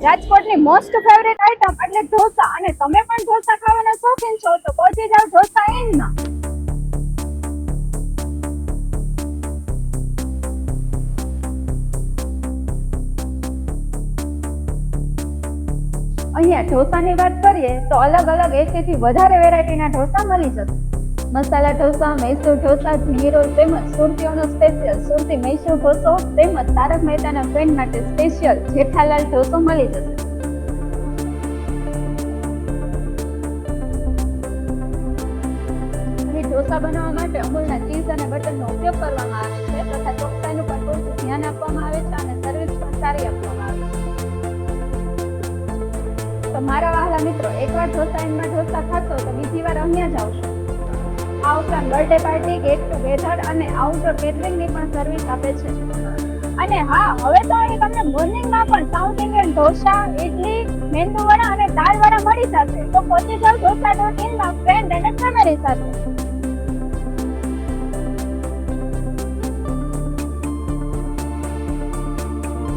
રાજકોટની most favourite item એટલે ઢોસા, અને તમે પણ ઢોસા ખાવાના શોખીન છો તો પહોંચી જાવ ઢોસા ઇનમાં. અહીંયા ઢોસાની વાત કરીએ તો અલગ અલગ 80 થી વધારે વેરાયટીના ઢોસા મળી જશે. મસાલા ઢોસા, મૈસૂર ઢોસા, ઘી રોલ તેમજ સુરતીઓનો સ્પેશિયલ સુરતી મૈસૂર ઢોસો તેમજ તારક મહેતાના ફ્રેન્ડ માટે સ્પેશિયલ જેઠાલાલ ઢોસો મળી જશે. ઢોસા બનાવવા માટે અમૂલના ચીઝ અને બટરનો ઉપયોગ કરવામાં આવે છે તથા ચોકસાઈનું પણ પૂરતું ધ્યાન આપવામાં આવે છે અને સર્વિસ પણ સારી આપવામાં આવે છે. તો મારા વહાલા મિત્રો, એકવાર ઢોસા ઇનમાં ઢોસા ખાશો તો બીજી વાર અહીંયા જ આવશો. આ ઉપરાંત બર્થડે પાર્ટી, ગેટ ટુગેધર અને આઉટડોર કેટરિંગની પણ સર્વિસ આપે છે. અને હા, હવે તો અહીં તમને મોર્નિંગમાં પણ સાઉથ ઇન્ડિયન ઢોસા, ઇડલી, મેંદુ વડા અને દાળ વડા મળી જશે. તો પહોંચી જાવ ઢોસા.in માં ફ્રેન્ડ અને ફેમિલી સાથે.